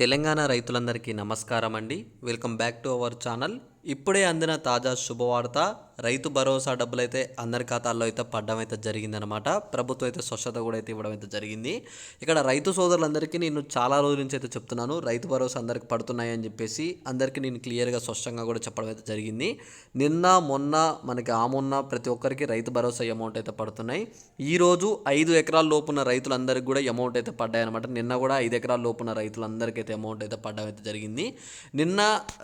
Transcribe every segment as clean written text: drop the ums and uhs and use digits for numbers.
తెలంగాణ రైతులందరికీ నమస్కారం అండి. Welcome back to our channel. ఇప్పుడే అందిన తాజా శుభవార్త, రైతు భరోసా డబ్బులైతే అందరి ఖాతాల్లో అయితే పడడం అయితే జరిగిందనమాట. ప్రభుత్వం అయితే స్వచ్ఛత కూడా అయితే ఇవ్వడం అయితే జరిగింది. ఇక్కడ రైతు సోదరులందరికీ నేను చాలా రోజుల నుంచి అయితే చెప్తున్నాను, రైతు భరోసా అందరికి పడుతున్నాయి అని చెప్పేసి అందరికీ నేను క్లియర్గా స్పష్టంగా కూడా చెప్పడం అయితే జరిగింది. నిన్న మొన్న మనకి మొన్న ప్రతి ఒక్కరికి రైతు భరోసా అమౌంట్ అయితే పడుతున్నాయి. ఈరోజు 5 ఎకరాల లోపున్న రైతులందరికీ కూడా అమౌంట్ అయితే పడ్డాయన్నమాట. నిన్న కూడా 5 ఎకరాల లోపున్న రైతులందరికీ అయితే అమౌంట్ అయితే పడడం అయితే జరిగింది. నిన్న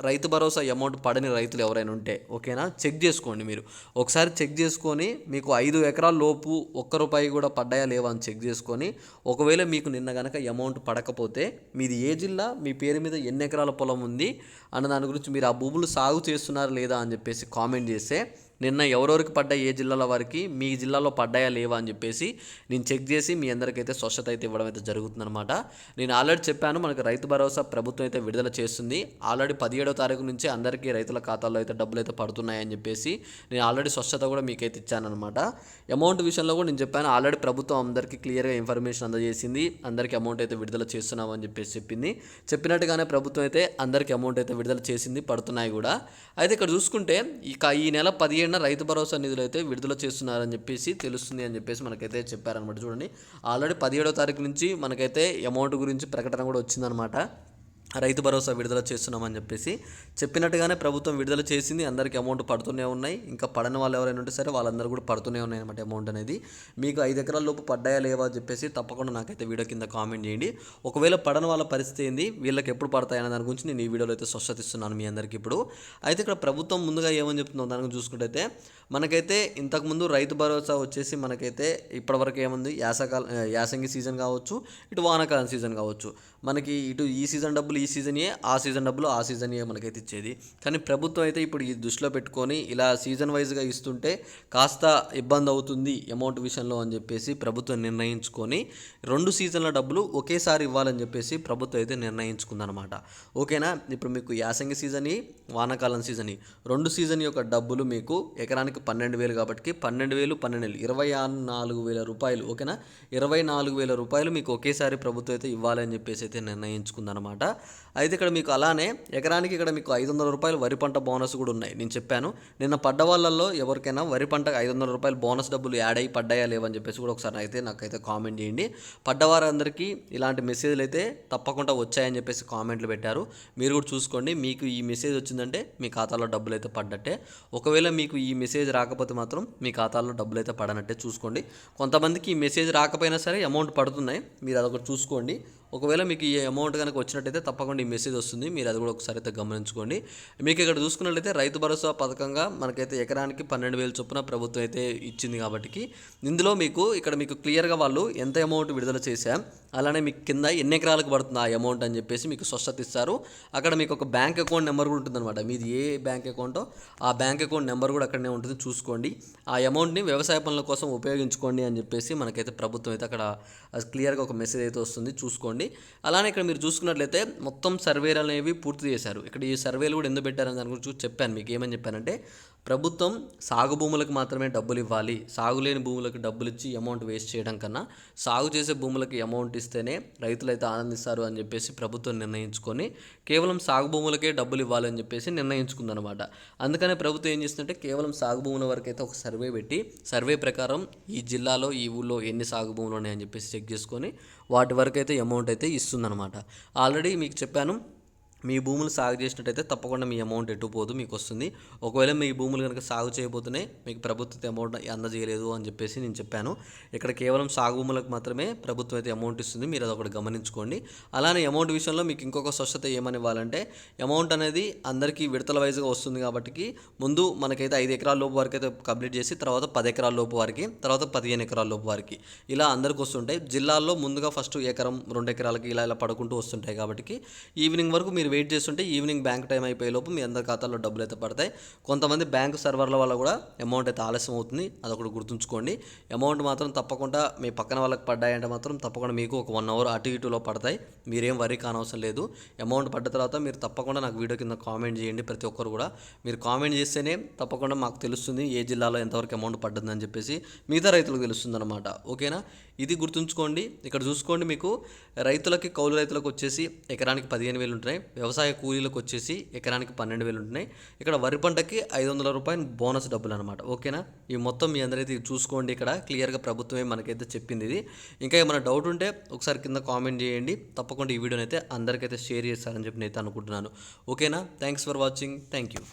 రైతు భరోసా అమౌంట్ పడని రైతులు ఎవరైనా ఉంటే ఓకేనా, చెక్ చేసుకోండి. మీరు ఒకసారి చెక్ చేసుకొని మీకు 5 ఎకరాల లోపు ₹1 కూడా పడ్డాయా లేవా అని చెక్ చేసుకొని, ఒకవేళ మీకు నిన్న కనుక అమౌంట్ పడకపోతే మీది ఏ జిల్లా, మీ పేరు మీద ఎన్ని ఎకరాల పొలం ఉంది అన్న దాని గురించి, మీరు ఆ భూములు సాగు చేస్తున్నారు లేదా అని చెప్పేసి కామెంట్ చేస్తే, నిన్న ఎవరెవరికి పడ్డాయి, ఏ జిల్లాల వారికి, మీ జిల్లాలో పడ్డాయా లేవా అని చెప్పేసి నేను చెక్ చేసి మీ అందరికైతే స్వచ్ఛత అయితే ఇవ్వడం అయితే జరుగుతుందన్నమాట. నేను ఆల్రెడీ చెప్పాను, మనకు రైతు భరోసా ప్రభుత్వం అయితే విడుదల చేస్తుంది. ఆల్రెడీ 17వ తారీఖు నుంచి అందరికీ రైతుల ఖాతాల్లో అయితే డబ్బులు అయితే పడుతున్నాయని చెప్పేసి నేను ఆల్రెడీ స్వచ్ఛత కూడా మీకైతే ఇచ్చానమాట. అమౌంట్ విషయంలో కూడా నేను చెప్పాను, ఆల్రెడీ ప్రభుత్వం అందరికీ క్లియర్గా ఇన్ఫర్మేషన్ అందజేసింది. అందరికీ అమౌంట్ అయితే విడుదల చేస్తున్నామని చెప్పేసి చెప్పినట్టుగానే ప్రభుత్వం అయితే అందరికీ అమౌంట్ అయితే విడుదల చేసింది, పడుతున్నాయి కూడా. అయితే ఇక్కడ చూసుకుంటే ఇక ఈ నెల 15 రైతు భరోసా నిధులు అయితే విడుదల చేస్తున్నారని చెప్పేసి తెలుస్తుంది అని చెప్పేసి మనకైతే చెప్పారనమాట. చూడండి, ఆల్రెడీ 17వ తారీఖు నుంచి మనకైతే అమౌంట్ గురించి ప్రకటన కూడా వచ్చిందనమాట. రైతు భరోసా విడుదల చేస్తున్నామని చెప్పేసి చెప్పినట్టుగానే ప్రభుత్వం విడుదల చేసింది. అందరికీ అమౌంట్ పడుతూనే ఉన్నాయి. ఇంకా పడని వాళ్ళు ఎవరైనా ఉంటే సరే వాళ్ళందరూ కూడా పడుతూనే ఉన్నాయి అనమాట. అమౌంట్ అనేది మీకు 5 ఎకరాల లోపు పడ్డాయా లేవా అని చెప్పేసి తప్పకుండా నాకైతే వీడియో కింద కామెంట్ చేయండి. ఒకవేళ పడని వాళ్ళ పరిస్థితి ఏంది, వీళ్ళకి ఎప్పుడు పడతాయనే దాని గురించి నేను ఈ వీడియోలో అయితే స్పష్టతిస్తున్నాను మీ అందరికీ ఇప్పుడు. అయితే ఇక్కడ ప్రభుత్వం ముందుగా ఏమని చెప్తుందో దాని గురించి చూసుకుంటే, మనకైతే ఇంతకుముందు రైతు భరోసా వచ్చేసి మనకైతే ఇప్పటివరకు ఏముంది, యాసంగి సీజన్ కావచ్చు, ఇటు వానాకాలం సీజన్ కావచ్చు, మనకి ఇటు ఈ సీజన్ డబ్బులు ఈ సీజన్యే, ఆ సీజన్ డబ్బులు ఆ సీజన్యే మనకైతే ఇచ్చేది. కానీ ప్రభుత్వం అయితే ఇప్పుడు ఈ దృష్టిలో పెట్టుకొని ఇలా సీజన్ వైజ్గా ఇస్తుంటే కాస్త ఇబ్బంది అవుతుంది అమౌంట్ విషయంలో అని చెప్పేసి ప్రభుత్వం నిర్ణయించుకొని 2 సీజన్ల డబ్బులు ఒకేసారి ఇవ్వాలని చెప్పేసి ప్రభుత్వం అయితే నిర్ణయించుకుందనమాట. ఓకేనా, ఇప్పుడు మీకు యాసంగి సీజన్, వానాకాలం సీజన్, 2 సీజన్ యొక్క డబ్బులు మీకు ఎకరానికి 12,000 కాబట్టి 12,000 24,000 రూపాయలు. ఓకేనా, 24,000 రూపాయలు మీకు ఒకేసారి ప్రభుత్వం అయితే ఇవ్వాలని చెప్పేసి అయితే నిర్ణయించుకుందనమాట. అయితే ఇక్కడ మీకు అలానే ఎకరానికి ఇక్కడ మీకు 500 రూపాయలు వరి పంట బోనస్ కూడా ఉన్నాయి. నేను చెప్పాను, నిన్న పడ్డ వాళ్ళల్లో ఎవరికైనా వరి పంటకు 500 రూపాయలు బోనస్ డబ్బులు యాడ్ అయ్యి పడ్డాయా లేవని చెప్పేసి కూడా ఒకసారి అయితే నాకైతే కామెంట్ చేయండి. పడ్డవారందరికీ ఇలాంటి మెసేజ్లు అయితే తప్పకుండా వచ్చాయని చెప్పేసి కామెంట్లు పెట్టారు. మీరు కూడా చూసుకోండి, మీకు ఈ మెసేజ్ వచ్చిందంటే మీ ఖాతాలో డబ్బులు అయితే పడ్డట్టే. ఒకవేళ మీకు ఈ మెసేజ్ రాకపోతే మాత్రం మీ ఖాతాలో డబ్బులు అయితే పడనట్టే చూసుకోండి. కొంతమందికి ఈ మెసేజ్ రాకపోయినా సరే అమౌంట్ పడుతున్నాయి, మీరు అదొకటి చూసుకోండి. ఒకవేళ మీకు ఈ అమౌంట్ కనుక వచ్చినట్టయితే తప్పకుండా ఈ మెసేజ్ వస్తుంది, మీరు అది కూడా ఒకసారి అయితే గమనించుకోండి. మీకు ఇక్కడ చూసుకున్నట్లయితే రైతు భరోసా పథకంగా మనకైతే ఎకరానికి 12,000 చొప్పున ప్రభుత్వం అయితే ఇచ్చింది. కాబట్టి ఇందులో మీకు ఇక్కడ మీకు క్లియర్గా వాళ్ళు ఎంత అమౌంట్ విడుదల చేశాం, అలానే మీకు కింద ఎన్ని ఎకరాలకు పడుతుంది ఆ అమౌంట్ అని చెప్పేసి మీకు స్పష్టత ఇస్తారు. అక్కడ మీకు ఒక బ్యాంక్ అకౌంట్ నెంబర్ కూడా ఉంటుందన్నమాట. మీది ఏ బ్యాంక్ అకౌంటో ఆ బ్యాంక్ అకౌంట్ నెంబర్ కూడా అక్కడనే ఉంటుంది, చూసుకోండి. ఆ అమౌంట్ని వ్యవసాయ పనుల కోసం ఉపయోగించుకోండి అని చెప్పేసి మనకైతే ప్రభుత్వం అయితే అక్కడ క్లియర్గా ఒక మెసేజ్ అయితే వస్తుంది, చూసుకోండి. అలానే ఇక్కడ మీరు చూసుకున్నట్లయితే మొత్తం సర్వేలు అనేవి పూర్తి చేశారు. ఇక్కడ ఈ సర్వేలు కూడా ఎందుకు పెట్టారని దాని గురించి చెప్పాను. మీకు ఏమని చెప్పానంటే, ప్రభుత్వం సాగు భూములకు మాత్రమే డబ్బులు ఇవ్వాలి, సాగులేని భూములకు డబ్బులు ఇచ్చి అమౌంట్ వేస్ట్ చేయడం కన్నా సాగు చేసే భూములకి అమౌంట్ ఇస్తేనే రైతులు అయితే ఆనందిస్తారు అని చెప్పేసి ప్రభుత్వం నిర్ణయించుకొని కేవలం సాగు భూములకే డబ్బులు ఇవ్వాలని చెప్పేసి నిర్ణయించుకుందనమాట. అందుకనే ప్రభుత్వం ఏం చేస్తుందంటే, కేవలం సాగు భూముల వరకు అయితే ఒక సర్వే పెట్టి, సర్వే ప్రకారం ఈ జిల్లాలో ఈ ఊళ్ళో ఎన్ని సాగు భూములు ఉన్నాయని చెప్పేసి చెక్ చేసుకొని వాటి వరకు అయితే అమౌంట్ అయితే ఇస్తుందన్నమాట. ఆల్రెడీ మీకు చెప్పాను, మీ భూములు సాగు చేసినట్టయితే తప్పకుండా మీ అమౌంట్ ఎటు పోదు, మీకు వస్తుంది. ఒకవేళ మీ భూములు కనుక సాగు చేయబోతున్నాయి, మీకు ప్రభుత్వం అమౌంట్ అందజేయలేదు అని చెప్పేసి నేను చెప్పాను. ఇక్కడ కేవలం సాగు భూములకు మాత్రమే ప్రభుత్వం అయితే అమౌంట్ ఇస్తుంది, మీరు అదొకటి గమనించుకోండి. అలానే అమౌంట్ విషయంలో మీకు ఇంకొక స్పష్టత ఏమని ఇవ్వాలంటే, అమౌంట్ అనేది అందరికీ విడతల వైజ్గా వస్తుంది. కాబట్టి ముందు మనకైతే 5 ఎకరాల లోపు వరకు అయితే కంప్లీట్ చేసి, తర్వాత 10 ఎకరాల లోపు వారికి, తర్వాత 15 ఎకరాల లోపు వారికి ఇలా అందరికి వస్తుంటాయి. జిల్లాల్లో ముందుగా ఫస్ట్ ఎకరం 2 ఎకరాలకి ఇలా పడుకుంటూ వస్తుంటాయి. కాబట్టి ఈవినింగ్ వరకు మీరు వెయిట్ చేస్తుంటే ఈవినింగ్ బ్యాంక్ టైం అయిపోయే లోపు మీ అందరి ఖాతాలో డబ్బులు అయితే పడతాయి. కొంతమంది బ్యాంక్ సర్వర్ల వల్ల కూడా అమౌంట్ అయితే ఆలస్యం అవుతుంది, అదొకటి గుర్తుంచుకోండి. అమౌంట్ మాత్రం తప్పకుండా మీ పక్కన వాళ్ళకి పడ్డాయంటే మాత్రం తప్పకుండా మీకు ఒక 1 అవర్ అటు ఇటులో పడతాయి. మీరేం వరీ కానవసరం లేదు. అమౌంట్ పడ్డ తర్వాత మీరు తప్పకుండా నాకు వీడియో కింద కామెంట్ చేయండి. ప్రతి ఒక్కరు కూడా మీరు కామెంట్ చేస్తేనే తప్పకుండా మాకు తెలుస్తుంది ఏ జిల్లాలో ఎంతవరకు అమౌంట్ పడ్డదని చెప్పేసి మిగతా రైతులకు తెలుస్తుంది అనమాట. ఓకేనా, ఇది గుర్తుంచుకోండి. ఇక్కడ చూసుకోండి, మీకు రైతులకి కౌలు రైతులకు వచ్చేసి ఎకరానికి 15,000 ఉంటున్నాయి, వ్యవసాయ కూలీలకు వచ్చేసి ఎకరానికి 12,000 ఉంటున్నాయి. ఇక్కడ వరి పంటకి 500 రూపాయలు బోనస్ డబ్బులు అనమాట. ఓకేనా, ఈ మొత్తం మీ అందరైతే చూసుకోండి. ఇక్కడ క్లియర్గా ప్రభుత్వమే మనకైతే చెప్పింది ఇది. ఇంకా ఏమైనా డౌట్ ఉంటే ఒకసారి కింద కామెంట్ చేయండి. తప్పకుండా ఈ వీడియోని అయితే అందరికైతే షేర్ చేస్తారని చెప్పి నేను అనుకుంటున్నాను. ఓకేనా, thanks for watching. Thank you.